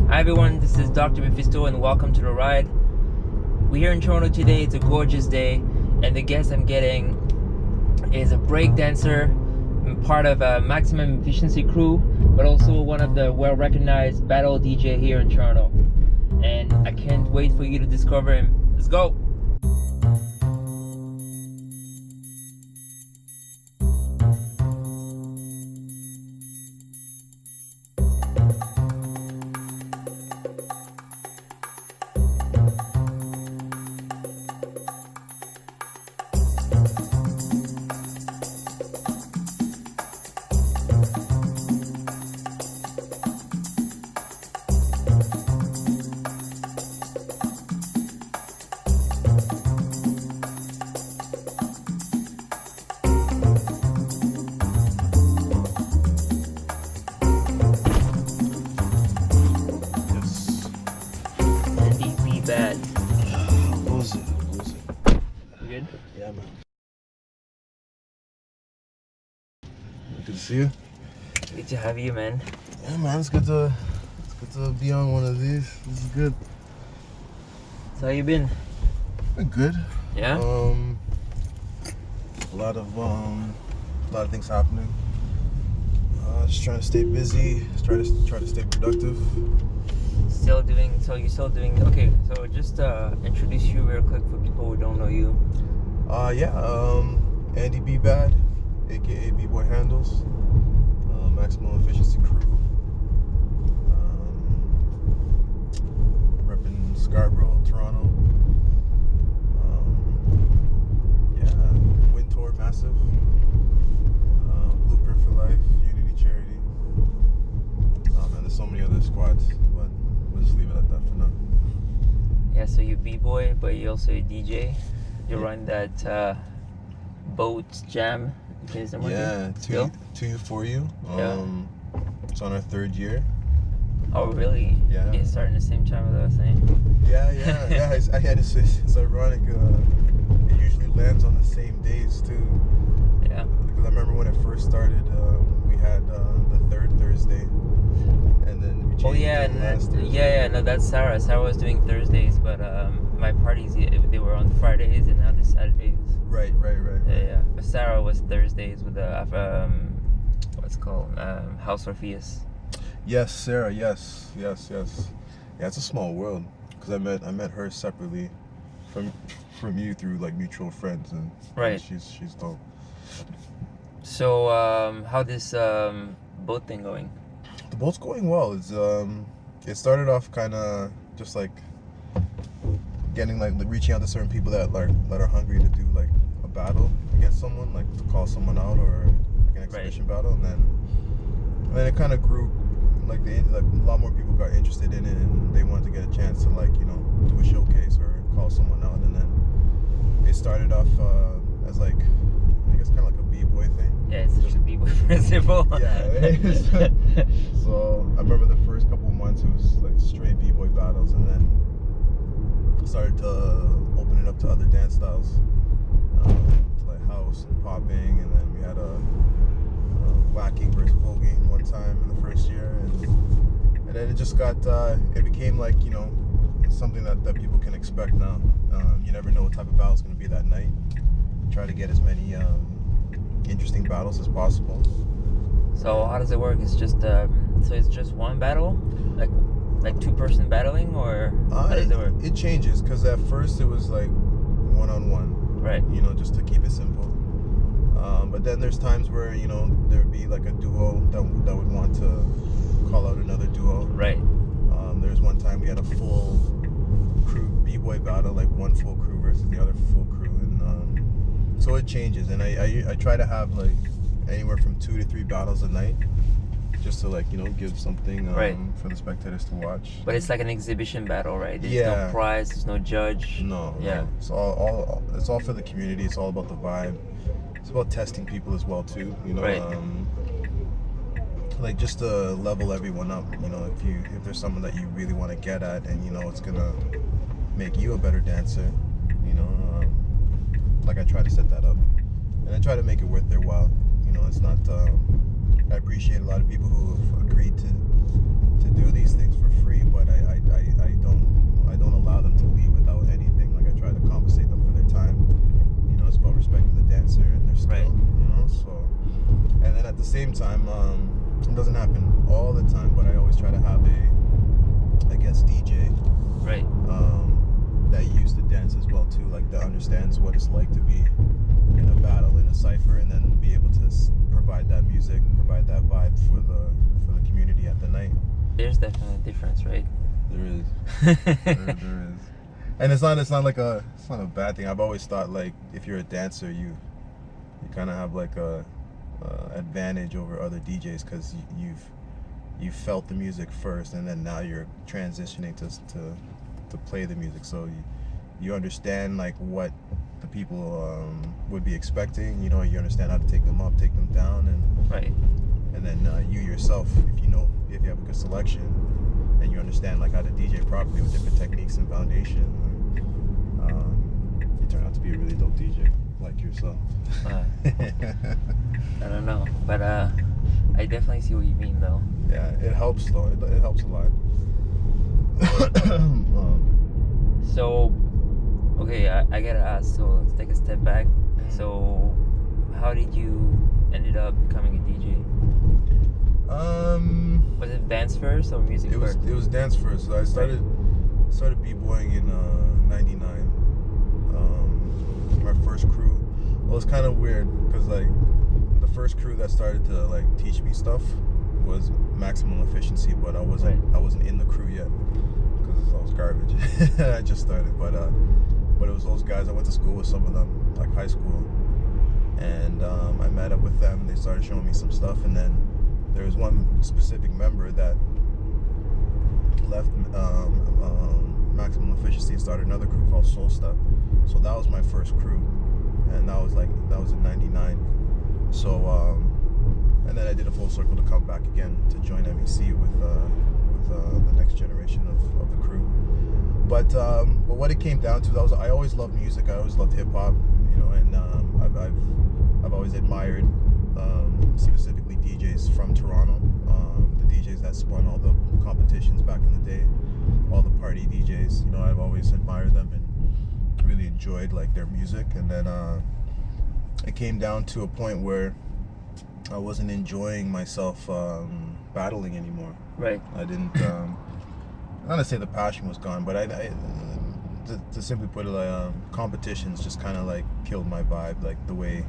Hi everyone, this is Dr. Mephisto and welcome to the ride. We're here in Toronto today. It's a gorgeous day and the guest I'm getting is a break dancer, part of a maximum efficiency crew, but also one of the well-recognized battle DJ here in Toronto. And I can't wait for you to discover him. Let's go! Bad. What was it? You good? Yeah, man. Good to see you. Good to have you, man. Yeah, man. It's good to be on one of these. This is good. So how you been? Been good. Yeah. A lot of things happening. Just trying to stay busy. Just try to stay productive. You're still doing, okay, so just introduce you real quick for people who don't know you. Andy B Bad, aka B-Boy Handles, Maximum Efficiency Crew, repping Scarborough, Toronto. Wind Tour, massive. Blueprint for Life, Unity Charity. Man, there's so many other squads, but we'll just leave it at that for now. Yeah, so you B-Boy, but you also a DJ. You run that boat jam. Yeah, two for you. It's on our third year. Oh, really? Yeah. You starting the same time as I was saying? Yeah. It's ironic. It usually lands on the same days too. Yeah. Because I remember when it first started, we had the third Thursday, and then we changed it to the last Thursday. Yeah. No, that's Sarah. Sarah was doing Thursdays, but my parties they were on Fridays and now they're Saturdays. Right. Yeah. But Sarah was Thursdays with the what's it called House Orpheus. Yes, Sarah. Yes. Yeah, it's a small world because I met her separately from you through like mutual friends, and right. She's dope. So how this boat thing going? The boat's going well. It's it started off kind of just like getting like reaching out to certain people that are hungry to do like a battle against someone, like to call someone out or like an exhibition battle, and then it kind of grew. Like a lot more people got interested in it, and they wanted to get a chance to do a showcase or call someone out, and then it started off as like I guess kind of like a b-boy thing. Yeah, it's just a b-boy principle. Yeah. So I remember the first couple of months it was like straight b-boy battles, and then started to open it up to other dance styles, to like house and popping, and then we had a whacking versus voguing one time in the first year, and then it just got it became like something that people can expect now. You never know what type of battle is going to be that night. Try to get as many interesting battles as possible. So how does it work? It's just so it's just one battle, like two-person battling, or how does it work? It changes because at first it was like one-on-one, right? Just to keep it simple. But then there's times where there would be like a duo that would want to call out another duo. Right. There's one time we had a full crew b-boy battle, like one full crew versus the other full crew, and so it changes. And I try to have like anywhere from 2 to 3 battles a night, just to give something for the spectators to watch. But it's like an exhibition battle, right? There's Yeah. no prize, there's no judge. No. Yeah. It's all for the community. It's all about the vibe. It's about testing people as well too. Right. Like just to level everyone up. If there's someone that you really want to get at, and it's gonna make you a better dancer. Like I try to set that up, and I try to make it worth their while. It's not. I appreciate a lot of people who have agreed to do these things for free, but too, like that understands what it's like to be in a battle, in a cipher, and then be able to provide that music, provide that vibe for the community at the night. There's definitely a difference, right? There is. there is. And it's not a bad thing. I've always thought, like, if you're a dancer, you kind of have like a advantage over other DJs because you've felt the music first, and then now you're transitioning to play the music, so you understand like what the people would be expecting. You understand how to take them up, take them down, and right. And then you yourself, if you have a good selection, and you understand like how to DJ properly with different techniques and foundation, you turn out to be a really dope DJ like yourself. I don't know, but I definitely see what you mean, though. Yeah, it helps though. It helps a lot. So, okay, I gotta ask. So let's take a step back. So, how did you ended up becoming a DJ? Was it dance first or music first? It was dance first. So I started b-boying in '99. My first crew. Well, it's kind of weird because like the first crew that started to like teach me stuff was Maximum Efficiency, but I wasn't in the crew yet because I was garbage. I just started, but it was those guys. I went to school with some of them, like high school, and I met up with them. They started showing me some stuff, and then there was one specific member that left Maximum Efficiency and started another crew called Soul Step. So that was my first crew, and that was in '99. So and then I did a full circle to come back again to join MEC with the next generation of the crew. But what it came down to, I always loved music. I always loved hip hop, and I've always admired specifically DJs from Toronto, the DJs that spun all the competitions back in the day, all the party DJs. I've always admired them and really enjoyed like their music. And then it came down to a point where I wasn't enjoying myself battling anymore. Right. I didn't. Not to say the passion was gone, but to simply put it, like competitions just kind of like killed my vibe, like the way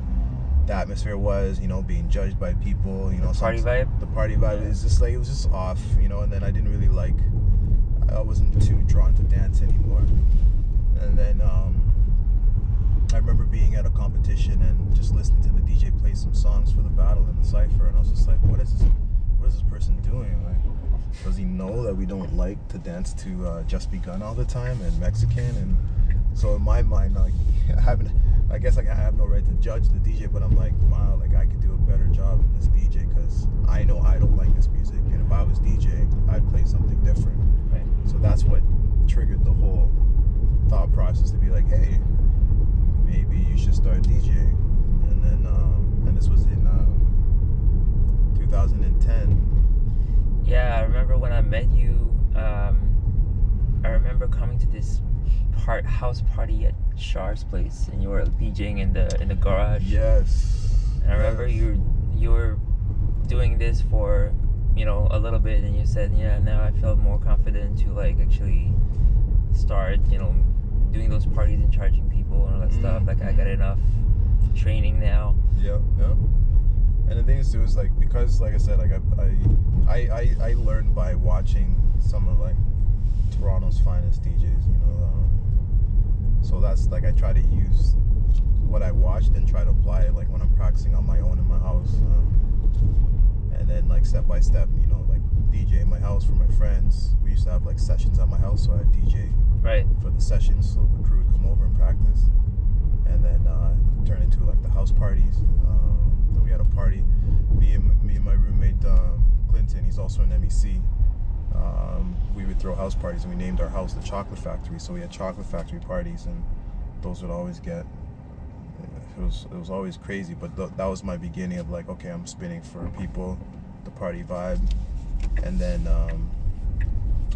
the atmosphere was, being judged by people, party vibe. The party vibe is just like, it was just off, and then I didn't really like. I wasn't too drawn to dance anymore. And then I remember being at a competition and just listening to the DJ play some songs for the battle and the cipher, and I was just like, what is this person doing? Like, does he know that we don't like to dance to Just Begun all the time and Mexican? And so in my mind, like, I guess like I have no right to judge the DJ, but I'm like, wow, like I could do a better job than this DJ because I know I don't like this music, and if I was DJing, I'd play something different. Right. So that's what triggered the whole thought process to be like, hey, maybe you should start DJing. And then and this was in 2010. Yeah, I remember when I met you. I remember coming to this house party at Shar's place, and you were DJing in the garage. Yes. And I remember you were doing this for a little bit, and you said, yeah, now I felt more confident to like actually start doing those parties and charging people and all that stuff. Like I got enough training now. Yeah. And the thing is too is like, because like I said, like I learned by watching some of like Toronto's finest DJs, so that's like I try to use what I watched and try to apply it like when I'm practicing on my own in my house, and then like step by step, like DJ in my house for my friends. We used to have like sessions at my house, so I DJ right for the sessions, so the crew would come over and practice, and then turn into like the house parties. Then we had a party, me and my roommate Clinton, he's also an MEC. We would throw house parties, and we named our house the Chocolate Factory. So we had Chocolate Factory parties, and those would always get. It was always crazy, but that was my beginning of like, okay, I'm spinning for people, the party vibe. And then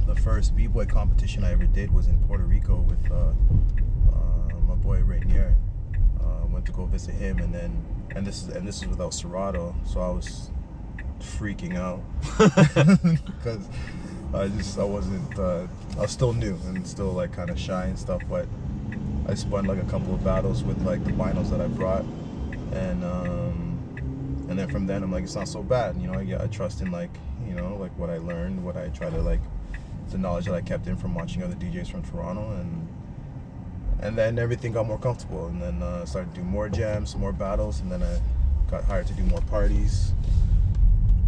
the first b-boy competition I ever did was in Puerto Rico with my boy Rainier. Went to go visit him, and this is without Serato, so I was freaking out because I was still new and still like kind of shy and stuff, but I spun like a couple of battles with like the vinyls that I brought, and then from then I'm like, it's not so bad, you know. I trust in like, you know, like what I learned, what I try to like, the knowledge that I kept in from watching other DJs from Toronto, and then everything got more comfortable, and then I started to do more jams, more battles, and then I got hired to do more parties,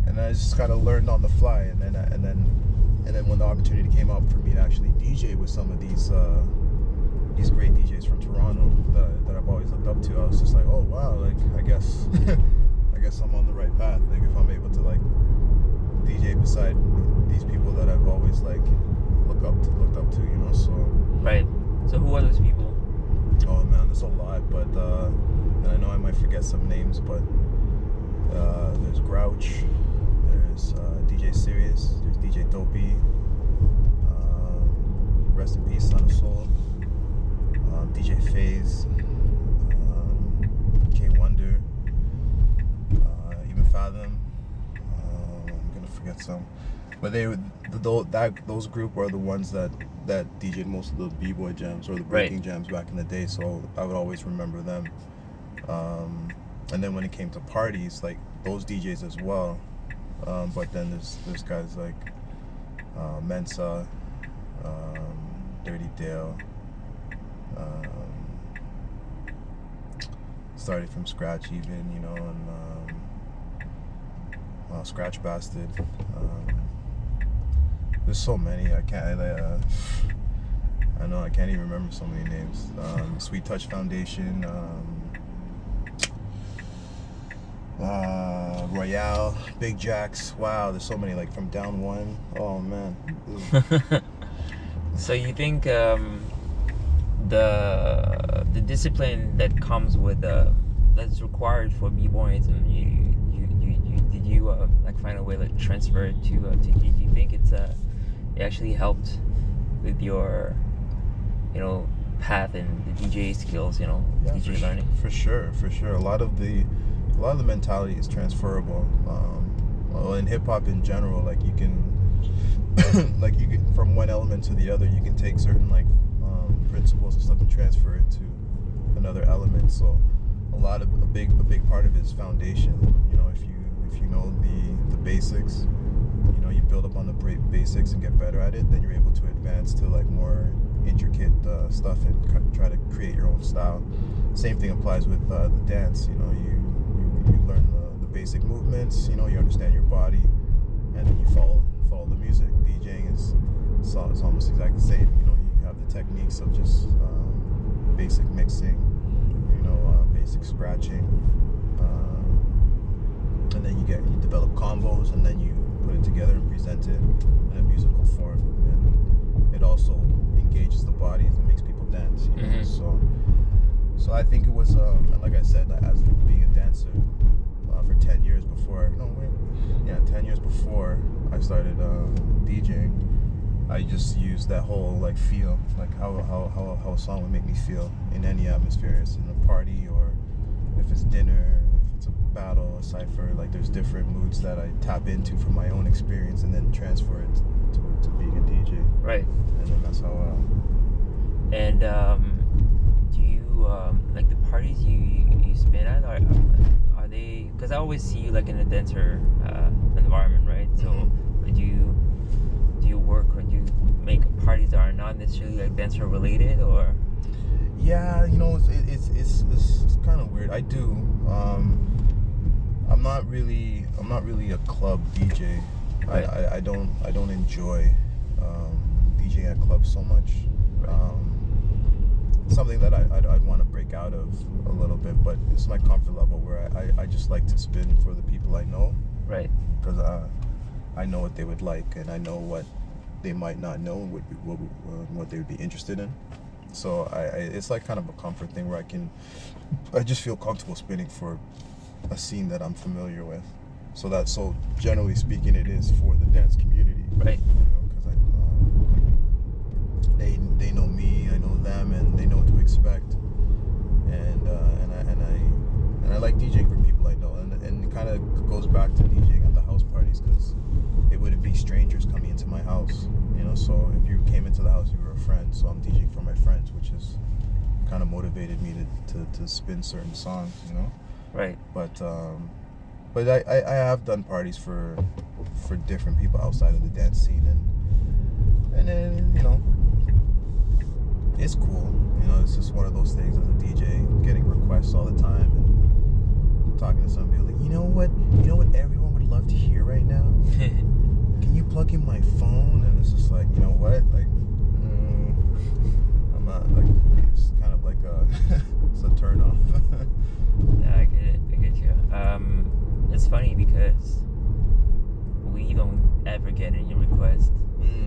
and I just kind of learned on the fly, and then when the opportunity came up for me to actually DJ with some of these great DJs from Toronto that I've always looked up to, I was just like, oh wow, like I guess I'm on the right path. Like if I'm able to like DJ beside these people that I've always like looked up to, you know. So Right. So who are those people? oh man, there's a lot, but and I know I might forget some names, but there's Grouch, there's DJ Serious, there's DJ Dopey, rest in peace, Son of Soul, DJ Fase, K Wonder, even Fathom. I'm gonna forget some, but those group were the ones that DJ'd most of the b-boy jams or the breaking jams back in the day. So I would always remember them. And then when it came to parties, like those DJs as well. But then there's guys like Mensa, Dirty Dale. Started from scratch even, you know, and Scratch Bastard. There's so many. I can't. I know I can't even remember so many names. Sweet Touch Foundation. Royale, Big Jacks. Wow, there's so many. Like from Down One. Oh man. So you think the discipline that comes with that's required for b-boys, and did you like find a way to transfer it to do you think it actually helped with your, you know, path and the DJ skills, you know, yeah, DJ learning? For sure. A lot of the mentality is transferable. Well, in hip hop in general, like you can from one element to the other, you can take certain like principles and stuff and transfer it to another element. So a big part of it is foundation. You know, if you know the basics, you know, you build up on the basics and get better at it, then you're able to advance to like more intricate stuff and try to create your own style. Same thing applies with the dance. You know, you learn the basic movements. You know, you understand your body, and then you follow the music. DJing is almost exactly the same. You know, you have the techniques of just basic mixing, you know, basic scratching, and then you develop combos, and then you put it together and present it in a musical form, and it also engages the bodies and makes people dance. You know? So I think it was like I said, as being a dancer for 10 years before. 10 years before I started DJing. I just used that whole like feel, like how a song would make me feel in any atmosphere. It's in a party, or if it's dinner, if it's a battle, a cipher. Like there's different moods that I tap into from my own experience, and then transfer it to being a DJ. Right. And then that's how. And do you like the parties you spin at? Are they? Because I always see you like in a dancer environment, right? So do you work, or do you make parties that are not necessarily like dancer related, or? Yeah, you know, it's kind of weird. I do. I'm not really a club DJ. Right. I don't enjoy DJing at clubs so much. Right. Something that I'd want to break out of a little bit, but it's my comfort level where I just like to spin for the people I know. Right. Because I know what they would like, and I know what they might not know, and what they would be interested in. So it's like kind of a comfort thing where I just feel comfortable spinning for a scene that I'm familiar with. So generally speaking, it is for the dance community. Right. Because they know me, I know them, and they know what to expect. And I like DJing for people I know, and it kind of goes back to DJing at the house parties, because it wouldn't be strangers coming into my house, you know. So if you came into the house, you were a friend. So I'm DJing for my friends, which is kind of motivated me to spin certain songs, you know. Right. But I have done parties for different people outside of the dance scene, and then, you know, it's cool. You know, it's just one of those things as a DJ, getting requests all the time and talking to somebody like, you know what everyone would love to hear right now? Can you plug in my phone? And it's just like, you know what? Like, I'm not, like, it's kind of like it's a turn off. Yeah, I get you. It's funny because we don't ever get any requests.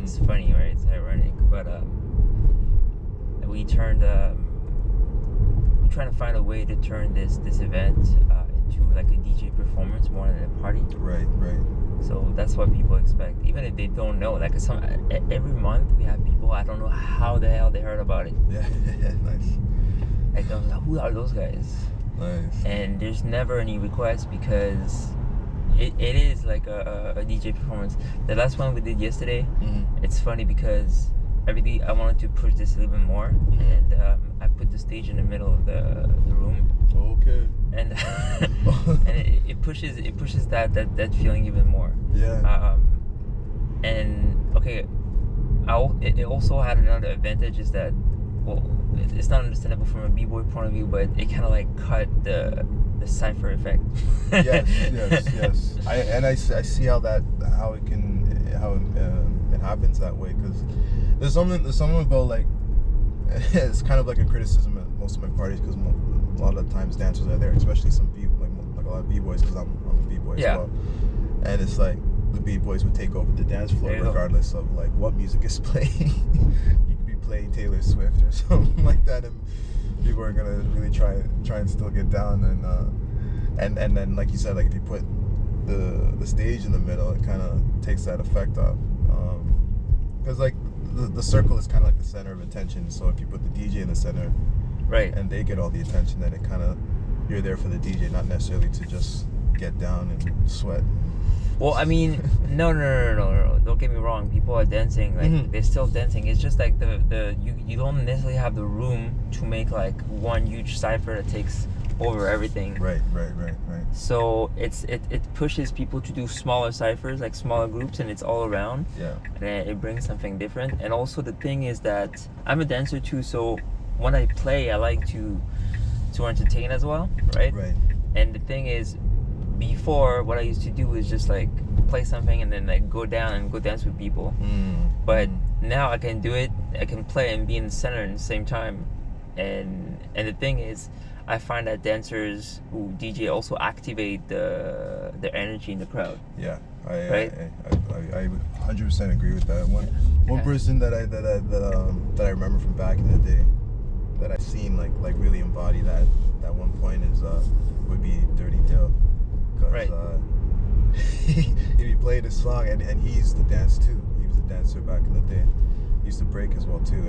It's funny, right? It's ironic, but we're trying to find a way to turn this event into like a DJ performance more than a party. Right. So that's what people expect, even if they don't know. Like every month we have people, I don't know how the hell they heard about it. Yeah, nice. Like, who are those guys? Nice. And there's never any requests because it is like a DJ performance. The last one we did yesterday, it's funny because I wanted to push this a little bit more, and I put the stage in the middle of the room. Okay. And and it pushes that feeling even more. Yeah. And okay, it also had another advantage is that, well, it's not understandable from a b-boy point of view, but it kind of like cut the cipher effect. Yes. I see how it happens that way, because there's something about, like, it's kind of like a criticism at most of my parties, because a lot of the times dancers are there, especially some like a lot of b-boys, because I'm a b-boy as well, and it's like the b-boys would take over the dance floor regardless of like what music is playing. You could be playing Taylor Swift or something like that, and people are gonna really try and still get down, and then, like you said, like if you put the stage in the middle, it kind of takes that effect off, because like the circle is kind of like the center of attention. So if you put the DJ in the center, right, and they get all the attention, then it kind of, you're there for the DJ, not necessarily to just get down and sweat. Well, I mean, no. Don't get me wrong. People are dancing, like they're still dancing. It's just like you don't necessarily have the room to make like one huge cipher that takes over everything. Right. So it pushes people to do smaller ciphers, like smaller groups, and it's all around. Yeah. And it brings something different. And also the thing is that I'm a dancer too, so when I play, I like to entertain as well, right? Right. And the thing is, before, what I used to do is just like play something and then like go down and go dance with people. But now I can do it. I can play and be in the center at the same time. And the thing is, I find that dancers who DJ also activate their energy in the crowd. Yeah, right? I 100% agree with that. One person that I remember from back in the day that I've seen like really embody that at one point is would be Dirty Dill. Right. If you play this song, and he used to dance too. He was a dancer back in the day. He used to break as well too.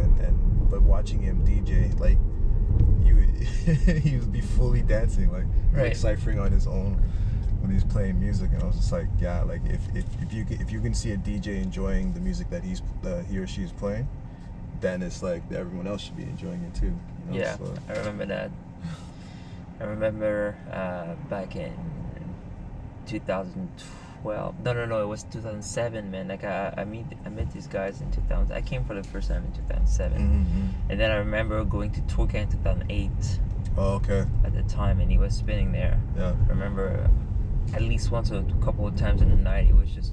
But watching him DJ, like he would be fully dancing, like ciphering on his own when he's playing music. And I was just like, yeah, like if you can see a DJ enjoying the music that he or she is playing, then it's like everyone else should be enjoying it too. You know? Yeah, so. I remember that. I remember back in 2012. No, it was 2007, man. Like I met these guys in 2000. I came for the first time in 2007, and then I remember going to Tokyo in 2008. Oh, okay. At the time, and he was spinning there. Yeah. I remember at least once or a couple of times in the night, he was just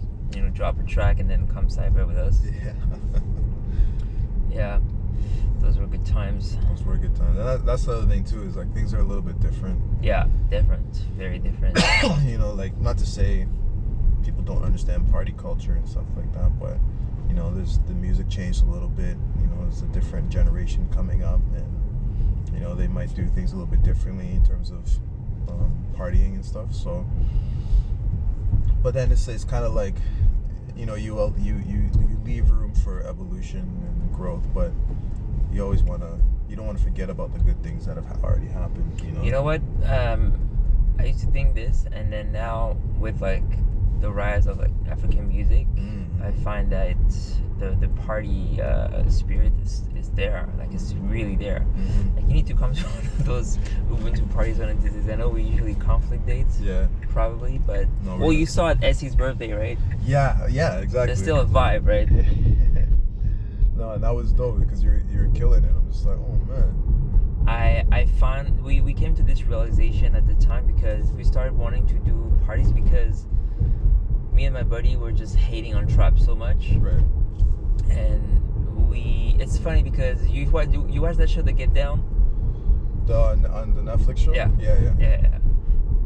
drop a track and then come cipher with us. Yeah. Yeah. Those were good times. Those were good times. And that's the other thing too, is like things are a little bit different. Yeah, different. Very different. Like, not to say people don't understand party culture and stuff like that, but there's the music changed a little bit. It's a different generation coming up, and they might do things a little bit differently in terms of partying and stuff. So, but then it's kind of like you leave room for evolution and growth, but you always you don't want to forget about the good things that have already happened. You know what? I used to think this, and then now with like the rise of like African music, I find that the party spirit is there. Like it's really there. Mm-hmm. Like you need to come to one of those Ubuntu parties on this. I know we usually conflict dates. Yeah. Probably, but No, well, you saw at Essie's birthday, right? Yeah, exactly. There's still a vibe, right? No, and that was dope because you're killing it. I'm just like, oh man. I found we came to this realization at the time because we started wanting to do parties because me and my buddy were just hating on trap so much. Right. And it's funny because you watch that show, The Get Down? On the Netflix show? Yeah. Yeah.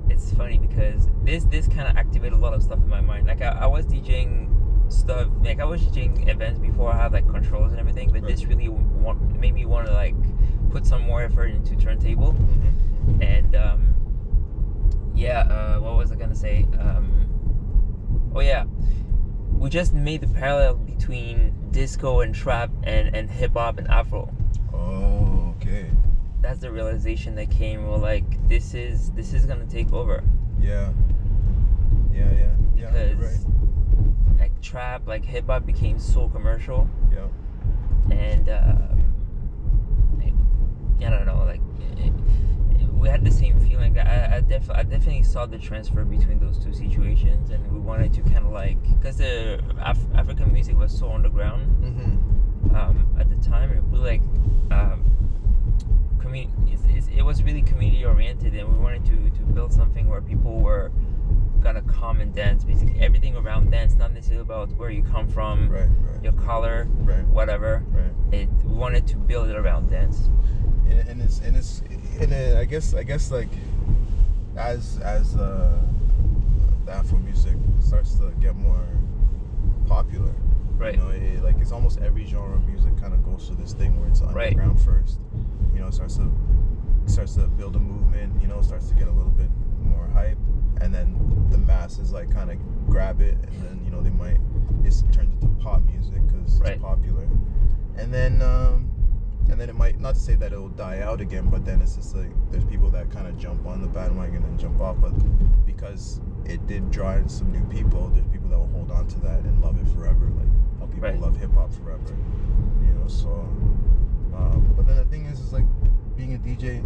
It's funny because this kind of activated a lot of stuff in my mind. Like I was DJing stuff, like I was DJing events before I had like controls and everything, but this really made me want to like put some more effort into turntable. Mm-hmm. And what was I gonna say? We just made the parallel between disco and trap and hip hop and Afro. Oh, okay. That's the realization that came. Well, like this is gonna take over. Yeah. Because Right. like trap, like hip hop became so commercial. Yeah. And I don't know, like we had the same feeling. I definitely saw the transfer between those two situations, and we wanted to kind of like, because the African music was so underground. Mm-hmm. At the time, it was like it was really community oriented, and we wanted to build something where people were gonna come and dance. Basically, everything around dance, not necessarily about where you come from, Right. your color, whatever. Right. We wanted to build it around dance. And I guess like as the Afro music starts to get more popular, Right. you know, it's almost every genre of music kind of goes through this thing where it's underground first, you know, it starts to build a movement, you know, starts to get a little bit more hype, and then the masses like kind of grab it, and then, you know, it turns into pop music because it's popular, and then it might, not to say that it'll die out again, but then it's just like there's people that kind of jump on the bandwagon and jump off, but because it did draw in some new people, there's people that will hold on to that and love it forever, like how people love hip-hop forever, you know. So but then the thing is like being a DJ,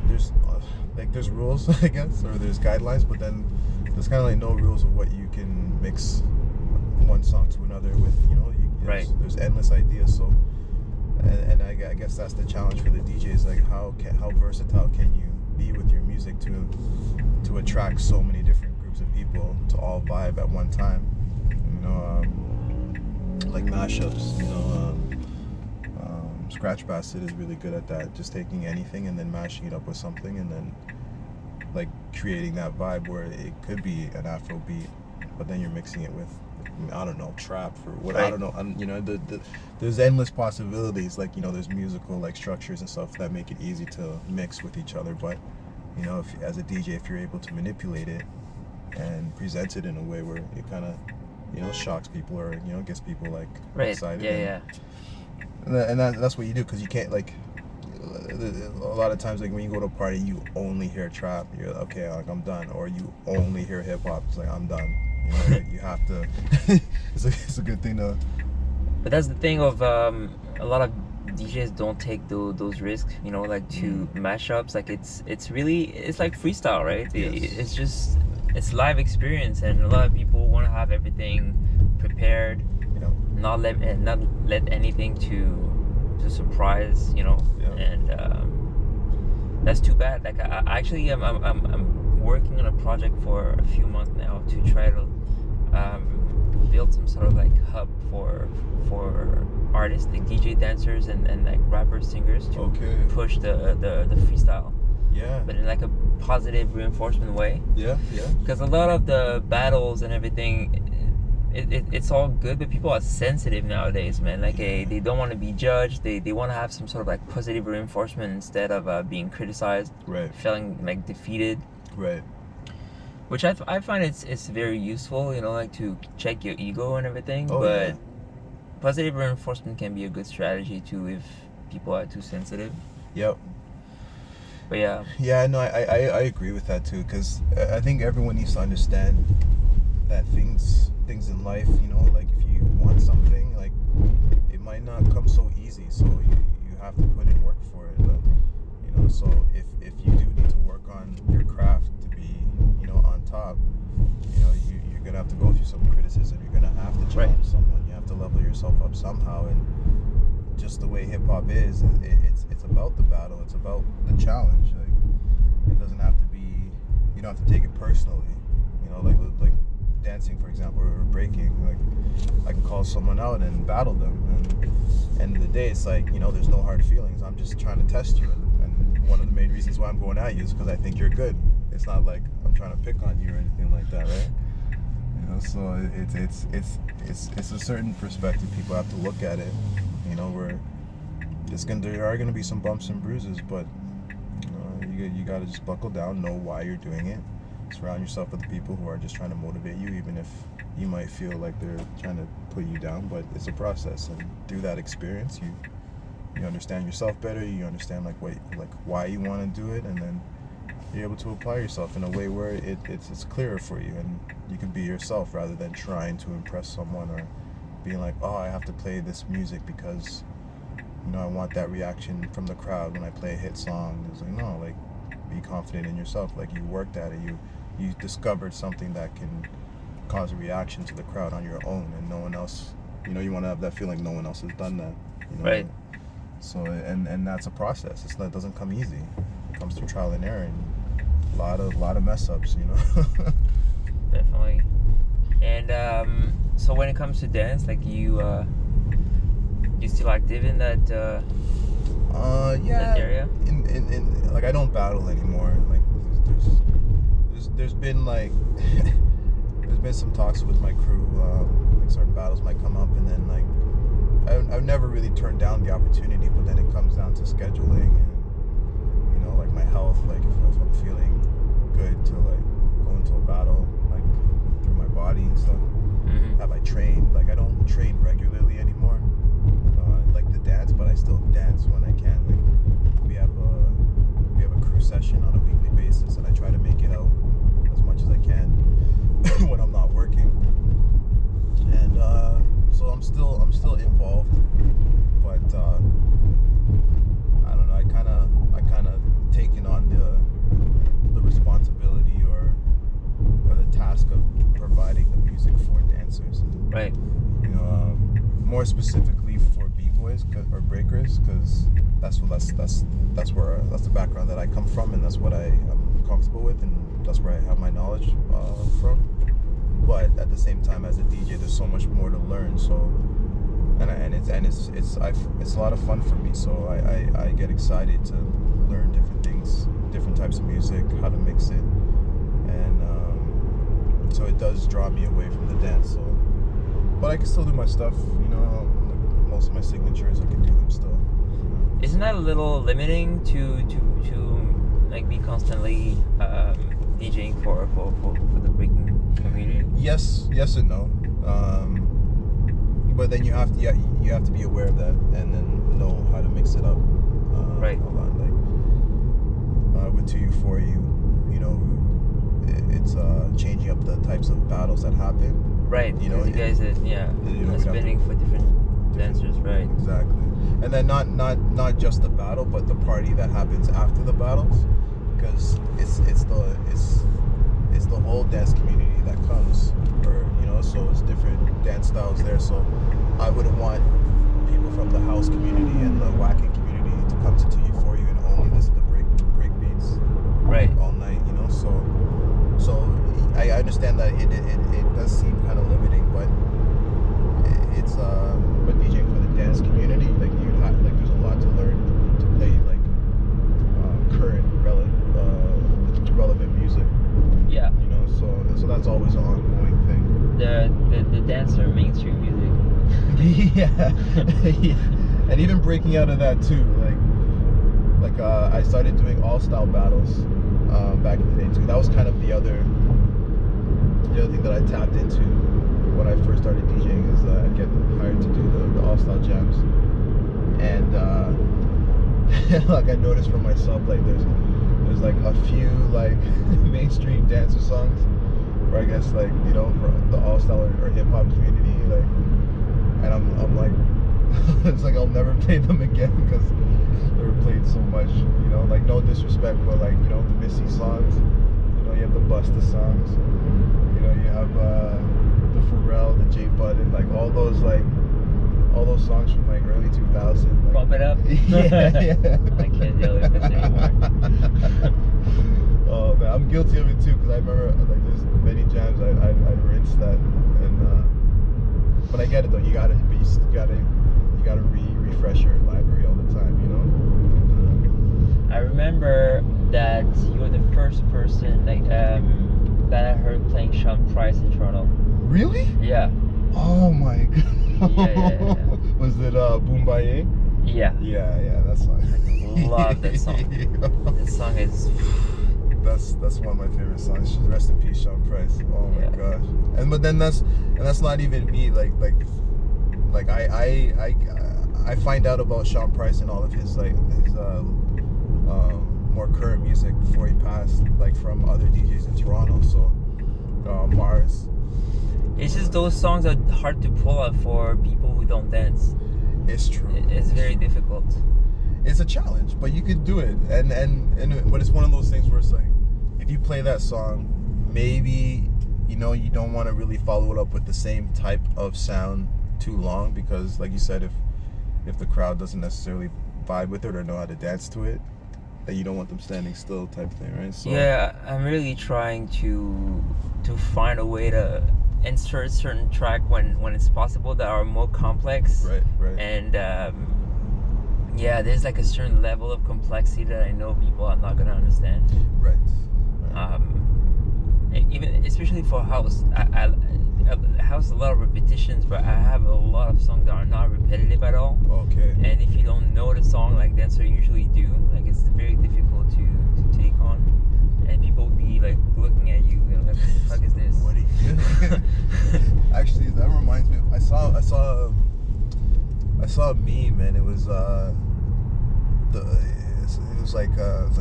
there's rules, I guess, or there's guidelines, but then there's kind of like no rules of what you can mix one song to another with, you know. There's endless ideas, so and I guess that's the challenge for the DJs, like how versatile can you be with your music to attract so many different groups of people to all vibe at one time, you know. Like mashups, you know. Scratch Bastard is really good at that, just taking anything and then mashing it up with something, and then like creating that vibe where it could be an Afro beat, but then you're mixing it with, I don't know, trap or what, I don't know, you know, there's endless possibilities, like, you know, there's musical like structures and stuff that make it easy to mix with each other, but, you know, if as a DJ, if you're able to manipulate it and present it in a way where it kind of, you know, shocks people, or, you know, gets people like excited, and that's what you do, because you can't, like, a lot of times, like when you go to a party, you only hear trap, you're like, okay, like I'm done, or you only hear hip hop, it's like I'm done, you know. Like, you have to it's a good thing to, but that's the thing of a lot of DJs don't take those risks, you know, like to mashups, like it's like freestyle, right? Yes. It's live experience, and a lot of people want to have everything prepared, not let anything to surprise, you know. And that's too bad. Like I actually I'm working on a project for a few months now to try to build some sort of like hub for artists, like DJ dancers and like rappers, singers, to push the freestyle, but in like a positive reinforcement way. Because a lot of the battles and everything, it's all good, but people are sensitive nowadays, man. Like they don't want to be judged. They want to have some sort of like positive reinforcement instead of being criticized, feeling like defeated, which I find it's very useful, you know, like to check your ego and everything. But positive reinforcement can be a good strategy too if people are too sensitive. But no, I agree with that too, because I think everyone needs to understand that things in life, you know, like if you want something, like it might not come so easy. So you have to put in work for it. But you know, so if you do need to work on your craft to be, you know, on top, you know, you're gonna have to go through some criticism. You're gonna have to challenge someone. You have to level yourself up somehow. And just the way hip hop is, it's about the battle. It's about the challenge. Like it doesn't have to be. You don't have to take it personally. You know, like dancing, for example, or breaking. Like I can call someone out and battle them. And end of the day, it's like, you know, there's no hard feelings. I'm just trying to test you. And one of the main reasons why I'm going at you is because I think you're good. It's not like I'm trying to pick on you or anything like that, right? You know, so it's a certain perspective people have to look at it. You know, where there are gonna be some bumps and bruises, but you gotta just buckle down, know why you're doing it, surround yourself with the people who are just trying to motivate you, even if you might feel like they're trying to put you down. But it's a process, and through that experience, you understand yourself better. You understand why you want to do it, and then you're able to apply yourself in a way where it's clearer for you, and you can be yourself rather than trying to impress someone or being like, oh, I have to play this music because, you know, I want that reaction from the crowd when I play a hit song. It's like, no, like, be confident in yourself. Like, you worked at it. You discovered something that can cause a reaction to the crowd on your own, and no one else, you know, you want to have that feeling no one else has done that. You know? Right. So, and that's a process. It doesn't come easy. It comes through trial and error and a lot of mess ups, you know. Definitely. And so when it comes to dance, like you still active in that yeah, that area? In like I don't battle anymore. Like there's been like there's been some talks with my crew. Like certain battles might come up, and then like I've never really turned down the opportunity, but then it comes down to scheduling and, you know, like my health. Like if I'm feeling good to like go into a battle, like through my body and stuff. Mm-hmm. Have I trained? Like I don't train regularly anymore. Like the dance, but I still dance when I can. Like we have a crew session on a weekly basis, and I try to make it out as much as I can when I'm not working. And so I'm still involved, but I don't know. I kind of taken on the responsibility or the task of providing the music for dancers. Right. You know, more specifically for b-boys or breakers, because that's the background that I come from, and that's what I am comfortable with, and that's where I have my knowledge from. But at the same time, as a DJ, there's so much more to learn. So, and it's a lot of fun for me. So I get excited to learn different things, different types of music, how to mix it, and so it does draw me away from the dance. So, but I can still do my stuff. You know, most of my signatures, I can do them still. Isn't that a little limiting to like be constantly DJing for the breaking community? Yes and no. But then you have to be aware of that, and then know how to mix it up. Right. A lot. Like with 2U4U, you know, it's changing up the types of battles that happen. Right. You know, you guys are spinning for different dancers, right? Exactly. And then not just the battle, but the party that happens after the battles, because it's the whole dance community that comes, or you know, so it's different dance styles there. So I wouldn't want people from the house community and the whacking community to come to 2U4U and only listen to break beats right all night, you know. So I understand that it does seem kind of limiting, but it's but DJing for the dance community, like there's a lot to learn to play like current relevant music. Yeah. You know, so that's always an ongoing thing. The dancer mainstream music. Yeah. And even breaking out of that too, like I started doing all style battles back in the day too. That was kind of the other thing that I tapped into when I first started DJing, is I'd get hired to do the all style jams, and like I noticed for myself, like there's like a few like mainstream dancer songs where I guess, like, you know, for the all style or hip hop community, like and I'm like, it's like I'll never play them again because they were played so much. You know, like no disrespect, but like you know the Missy songs. You know, you have the Busta songs. You know, you have the Pharrell, the J Button, like all those songs from like early 2000. Like, Bump It Up. yeah. I can't deal with this anymore. Oh man, I'm guilty of it too because I remember like there's many jams I'd rinse that, and but I get it though. You gotta refresh your library all the time, you know. I remember that you were the first person like that I heard playing Sean Price in Toronto. Really? Yeah. Oh my god. Yeah. Was it Boom Baye? Yeah. Yeah, that song. I love that song. That song is. That's one of my favorite songs. Rest in peace, Sean Price. Oh my gosh. But then that's not even me. Like I find out about Sean Price and all of his more current music before he passed, like from other DJs in Toronto. So Mars. It's just those songs are hard to pull out for people who don't dance. It's true. It's very difficult. It's a challenge, but you could do it. But it's one of those things where it's like, if you play that song, maybe you know you don't want to really follow it up with the same type of sound too long because, like you said, if the crowd doesn't necessarily vibe with it or know how to dance to it, that you don't want them standing still, type thing, right? So yeah, I'm really trying to find a way to insert certain track when it's possible that are more complex. Right. And yeah, there's like a certain level of complexity that I know people are not gonna understand. Right. Even especially for house, I house a lot of repetitions, but I have a lot of songs that are not repetitive at all. Okay. And if you don't know the song like dancers usually do, like it's very difficult to take on. And people will be like looking at you, like, what the fuck is this? What are you doing? Actually, that reminds me of, I saw a meme, and it was it was like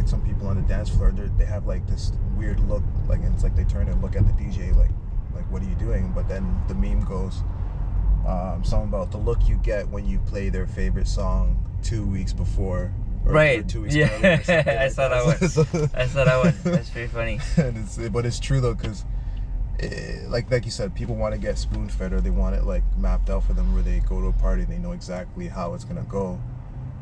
some people on the dance floor. They have like this weird look, like, and it's like they turn and look at the DJ like what are you doing? But then the meme goes something about the look you get when you play their favorite song 2 weeks before. Right. 2 weeks yeah. earlier. I saw that one. I saw that one. That's pretty funny. But it's true though, because like you said, people want to get spoon fed, or they want it like mapped out for them, where they go to a party and they know exactly how it's gonna go.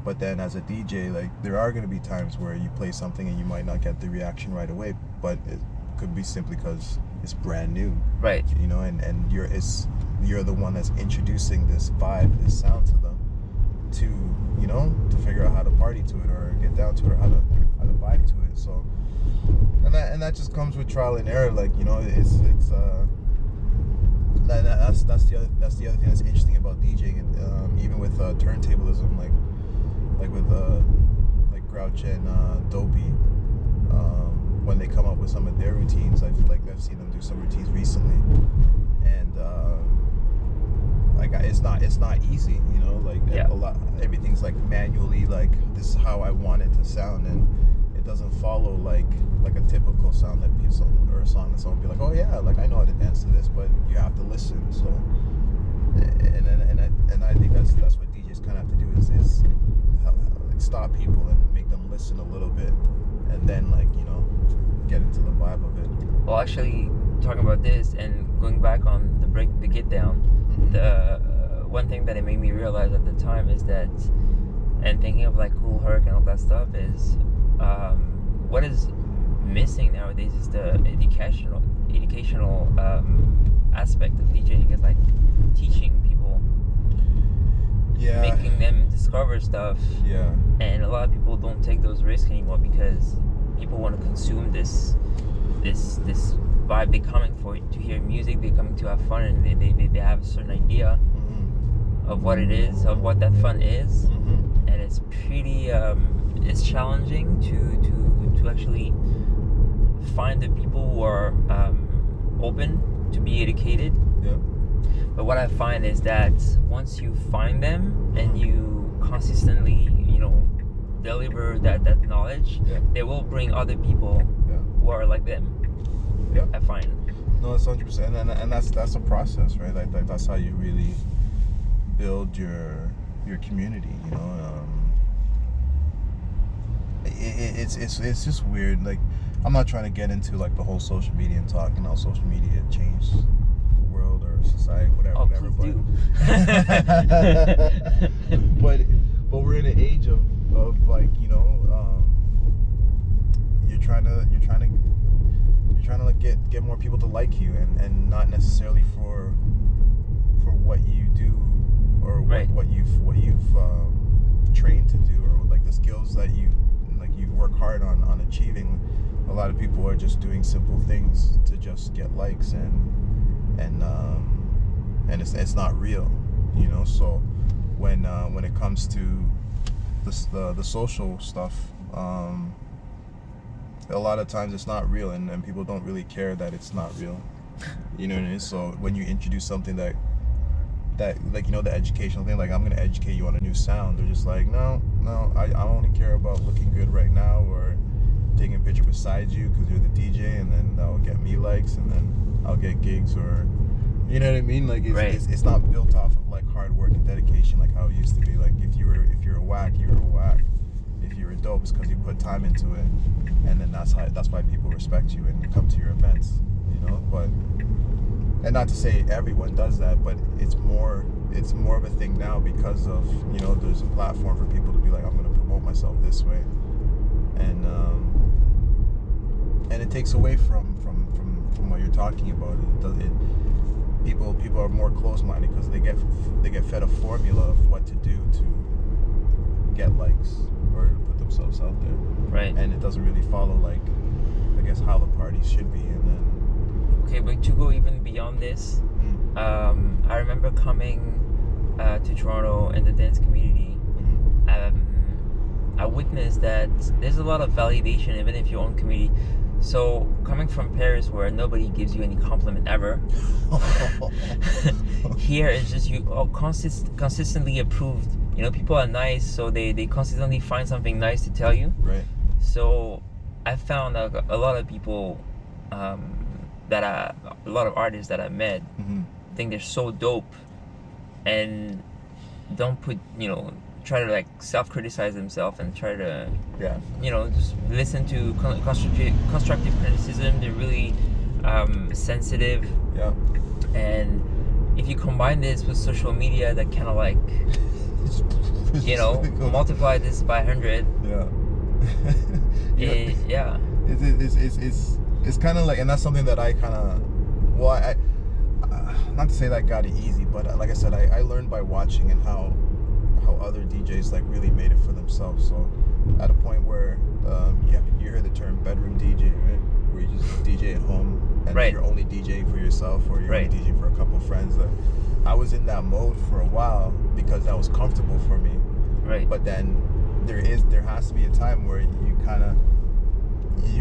But then as a DJ, like there are gonna be times where you play something and you might not get the reaction right away, but it could be simply because it's brand new. Right. You know, and you're the one that's introducing this vibe, this sound to them, to, you know, to figure out how to party to it or get down to it or how to vibe to it. So and that just comes with trial and error. Like, you know, that's the other thing that's interesting about DJing, and even with turntablism, like with like Grouch and Dopey, when they come up with some of their routines, I've seen them do some routines recently, and like it's not easy, you know, like everything's like manually, like this is how I want it to sound, and it doesn't follow like a typical sound that people, or a song that someone would be like, oh yeah, like I know how to dance to this, but you have to listen. So and I think that's what DJs kind of have to do is like stop people and make them listen a little bit, and then, like, you know, get into the vibe of it. Well, actually, talking about this and going back on the get down, Mm-hmm. the one thing that it made me realize at the time is that, and thinking of like Cool Herc and all that stuff, is what is missing nowadays is the educational aspect of DJing, is like teaching people, making them discover stuff. Yeah. And a lot of people don't take those risks anymore because people want to consume this vibe. They're coming to hear music, they're coming to have fun, and they have a certain idea of what it is, of what that fun is. And it's pretty it's challenging to actually find the people who are open to be educated. Yeah. But what I find is that once you find them and you consistently, you know, deliver that knowledge, they will bring other people who are like them. Yeah. I find. No, it's 100%, and that's a process, right? Like that's how you really build your community, you know. It's just weird. Like, I'm not trying to get into like the whole social media and talk and how social media changed the world or society, whatever. Please do. but we're in an age of like, you know, you're trying to like get more people to like you, and not necessarily for what you do or what you've trained to do, or like the skills that you work hard on achieving. A lot of people are just doing simple things to just get likes, and it's not real, you know. So when it comes to the social stuff, a lot of times it's not real, and people don't really care that it's not real, you know what I mean? So when you introduce something that like, you know, the educational thing, like, I'm gonna educate you on a new sound, they're just like, no, I only care about looking good right now, or taking a picture beside you because you're the DJ, and then that'll get me likes, and then I'll get gigs, or, you know what I mean? Like, it's not built off of like hard work and dedication like how it used to be. Like, if you're a whack, you're a whack. If you're a dope, it's because you put time into it, and then that's why people respect you and come to your events, you know. But, and not to say everyone does that, but it's more of a thing now because of, you know, there's a platform for people to be like, I'm going to promote myself this way, and it takes away from what you're talking about. People are more close-minded because they get fed a formula of what to do to get likes or to put themselves out there, right? And it doesn't really follow, like, I guess, how the party should be. And then, okay, but to go even beyond this, I remember coming to Toronto and the dance community. I witnessed that there's a lot of validation even if your own community. So coming from Paris, where nobody gives you any compliment ever, here it's just you consistently approved. You know, people are nice, so they consistently find something nice to tell you. Right. So I found a lot of people, a lot of artists that I met, think they're so dope, and don't put, you know, try to like self-criticize themselves and try to, you know, just listen to constructive criticism. They're really sensitive. Yeah. And if you combine this with social media, that kind of like, you know, multiply this by 100. Yeah. It's kind of like, and that's something that I kind of, well, I not to say that I got it easy, but like I said, I learned by watching, and how other DJs like really made it for themselves. So at a point where you heard the term bedroom DJ, right? Where you just DJ at home, and you're only DJing for yourself, or you're only DJing for a couple friends. Like, I was in that mode for a while because that was comfortable for me. Right. But then there has to be a time where you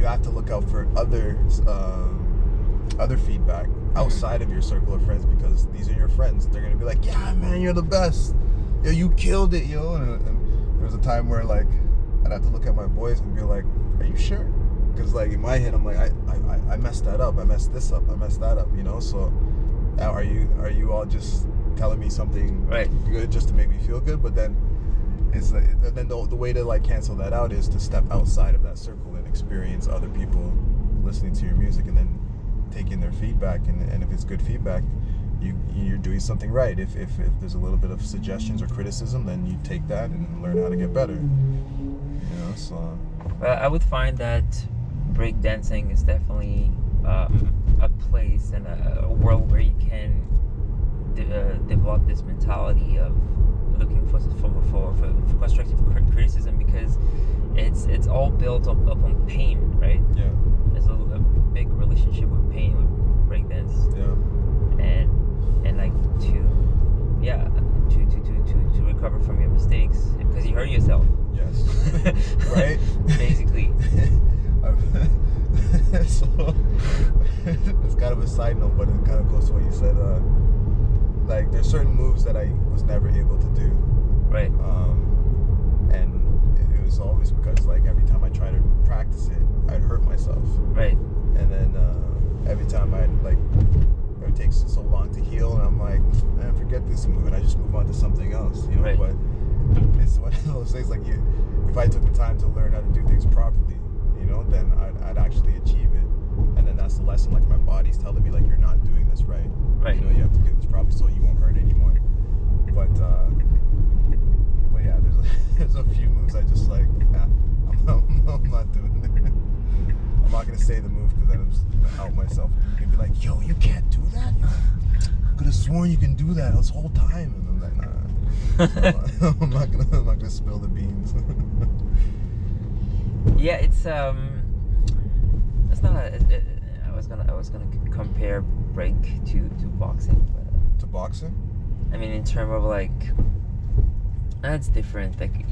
have to look out for other feedback outside of your circle of friends, because these are your friends. They're gonna be like, yeah, man, you're the best. Yo, you killed it, yo. And there was a time where, like, I'd have to look at my boys and be like, are you sure? Because, like, in my head, I'm like, I messed that up. I messed this up. I messed that up, you know? So are you all just telling me something good just to make me feel good? But then it's like, then the way to, like, cancel that out is to step outside of that circle and experience other people listening to your music, and then take in their feedback. And if it's good feedback, you're doing something right. If there's a little bit of suggestions or criticism, then you take that and learn how to get better. You know, so. I would find that breakdancing is definitely a place and a world where you can develop this mentality of looking for constructive criticism, because it's all built upon pain, right? Yeah. There's a big relationship with pain with breakdance. Yeah. And like to recover from your mistakes, because you hurt yourself. Yes. Right? Basically. So it's kind of a side note, but it kind of goes to what you said. Like, there's certain moves that I was never able to do. Right. And it was always because, like, every time I tried to practice it, I'd hurt myself. Right. And then every time it takes so long to heal, and I'm like, man, forget this move, and I just move on to something else, you know. Right. But it's one of those things like if I took the time to learn how to do things properly, you know, then I'd actually achieve it. And then that's the lesson. Like my body's telling me like you're not doing this right. Right. You know, you have to do this properly so you won't hurt anymore. But yeah, there's a few moves I just like. Nah, I'm not doing it. I'm not gonna say the move because then I'm just gonna out myself. You can be like, yo, you can't do that. Could have sworn you can do that this whole time, and I'm like, nah. I'm not gonna spill the beans. Yeah, it's not I was gonna compare break to boxing, but To boxing? I mean in terms of like that's different. Like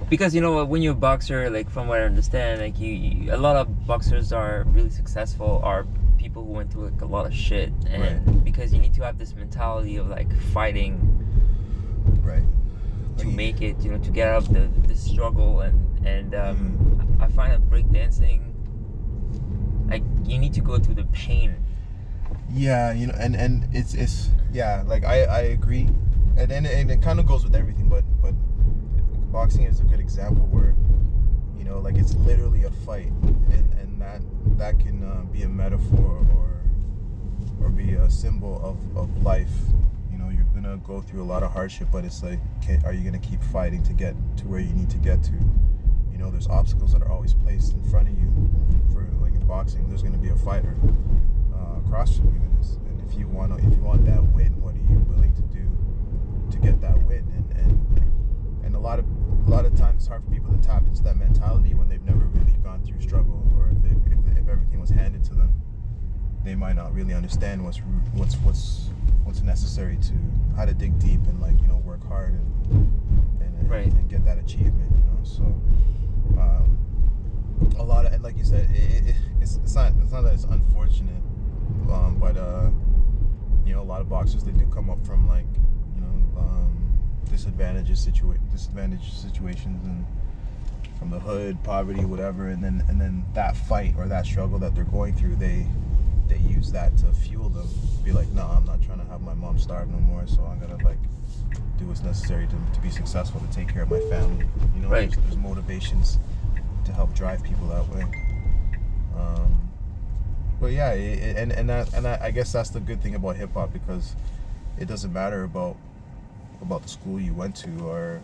because you know when you're a boxer, like from what I understand, like you a lot of boxers are really successful are people who went through like a lot of shit, and Right. because you need to have this mentality of like fighting Right. to make it, you know, to get out of the struggle, and I find that breakdancing, like you need to go through the pain. Yeah, you know, and it's yeah, like I agree, and it kind of goes with everything, but boxing is a good example where, you know, like it's literally a fight, and that can be a metaphor or be a symbol of life. You know, you're gonna go through a lot of hardship, but it's like, are you gonna keep fighting to get to where you need to get to? You know, there's obstacles that are always placed in front of you. For like in boxing, there's gonna be a fighter across from you, and if you want that win, what are you willing to do to get that win? And a lot of times it's hard for people to tap into that mentality when they've never really gone through struggle, or if everything was handed to them, they might not really understand what's necessary to how to dig deep and, like, you know, work hard and Right. and get that achievement, you know. So a lot of, and like you said, it's not that it's unfortunate, but you know, a lot of boxers, they do come up from, like, you know, disadvantaged situations and from the hood, poverty, whatever, and then that fight or that struggle that they're going through, they use that to fuel them. Be like, no, I'm not trying to have my mom starve no more, so I'm gonna, like, do what's necessary to be successful, to take care of my family. You know, Right. there's motivations to help drive people that way. But yeah, I guess that's the good thing about hip hop, because it doesn't matter about the school you went to or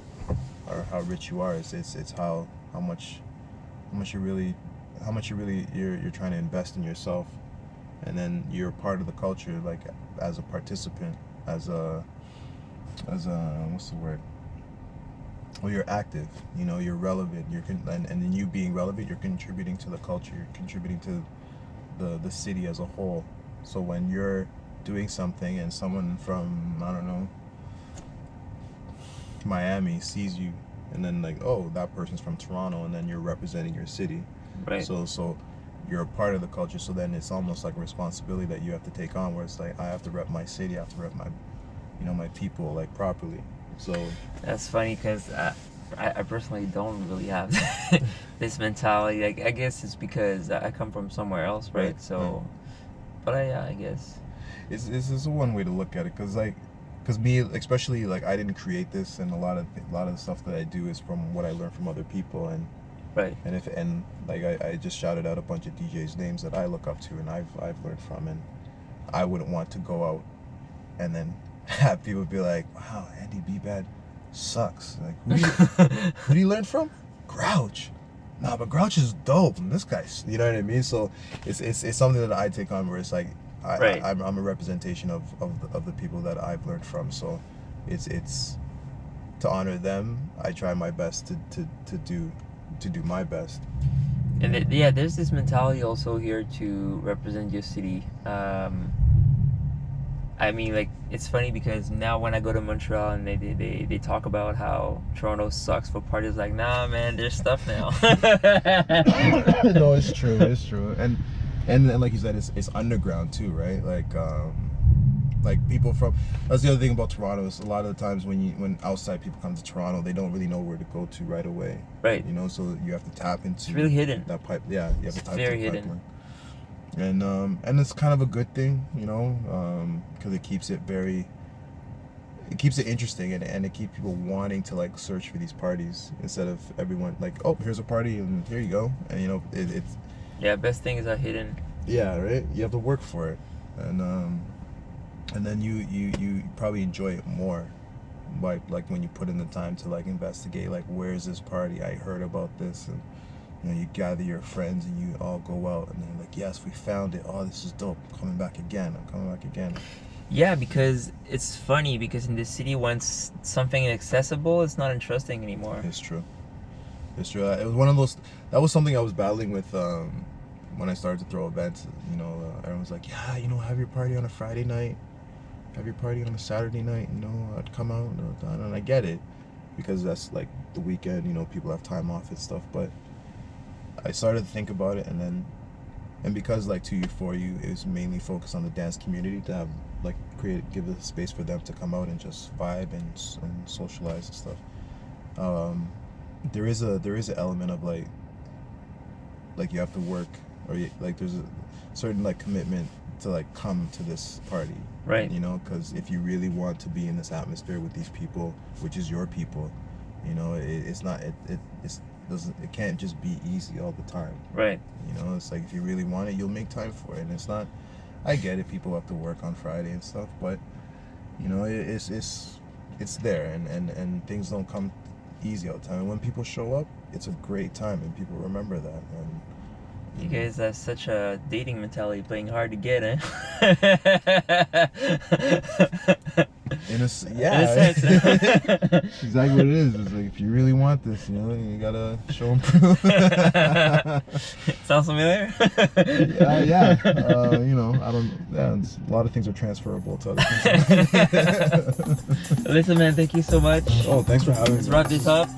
how rich you are. It's how much you're trying to invest in yourself, and then you're part of the culture, like as a participant, as a what's the word? Well, you're active. You know, you're relevant. And then you being relevant, you're contributing to the culture. You're contributing to the city as a whole. So when you're doing something and someone from, I don't know, Miami sees you, and then, like, oh, that person's from Toronto, and then you're representing your city. Right. So you're a part of the culture. So then it's almost like a responsibility that you have to take on, where it's like, I have to rep my city. I have to rep my, you know, my people, like, properly. So That's funny because I personally don't really have this mentality. Like, I guess it's because I come from somewhere else, right? Right, So, right. but I guess it's one way to look at it, because me, especially, like, I didn't create this, and a lot of the stuff that I do is from what I learned from other people, and right. and like I just shouted out a bunch of DJs' names that I look up to and I've learned from, and I wouldn't want to go out and then have people be like, wow, Andy B Bad sucks. Like, who do you learn from? Grouch. Nah, but Grouch is dope, and this guy's, you know what I mean? So it's something that I take on, where it's like, Right. I'm a representation of the people that I've learned from. So it's to honor them. I try my best to do my best. And there's this mentality also here to represent your city. I mean, like, it's funny because now when I go to Montreal and they talk about how Toronto sucks for parties, like, nah, man, there's stuff now. No, it's true, and like you said, it's underground too, right? Like people from, that's the other thing about Toronto, is a lot of the times when outside people come to Toronto, they don't really know where to go to right away. Right. You know, so you have to tap into. It's really hidden. That pipe. Yeah, you have to tap very into the hidden. And it's kind of a good thing, you know, because it keeps it interesting, and it keeps people wanting to like search for these parties instead of everyone like, oh, here's a party and here you go, and you know it's yeah, best things are hidden. Yeah, right. You have to work for it, and then you probably enjoy it more, like when you put in the time to like investigate, like where's this party? I heard about this, and you know you gather your friends and you all go out, and then like, yes, we found it. Oh, this is dope. I'm coming back again. Yeah, because it's funny because in the city, once something accessible, it's not interesting anymore. It's true. It was one of those. That was something I was battling with when I started to throw events. You know, everyone's like, yeah, you know, have your party on a Friday night, have your party on a Saturday night. You know, I'd come out, and I get it because that's like the weekend. You know, people have time off and stuff. But I started to think about it, and because like 2U4U is mainly focused on the dance community, to have like give a space for them to come out and just vibe and socialize and stuff. There is an element of like you have to work, or like there's a certain like commitment to like come to this party, right? You know, because if you really want to be in this atmosphere with these people, which is your people, you know, it can't just be easy all the time, right? You know, it's like if you really want it, you'll make time for it, and it's not. I get it, people have to work on Friday and stuff, but you know, it's there, and things don't come easy all the time. And when people show up, it's a great time, and people remember that. And you guys have such a dating mentality, playing hard to get, eh? In a sense. Exactly what it is. It's like if you really want this, you know, you gotta show and prove. Sounds familiar? Yeah. You know, I don't. Yeah, a lot of things are transferable to other things. Listen, man, thank you so much. Oh, thanks for having me. Let's wrap this up.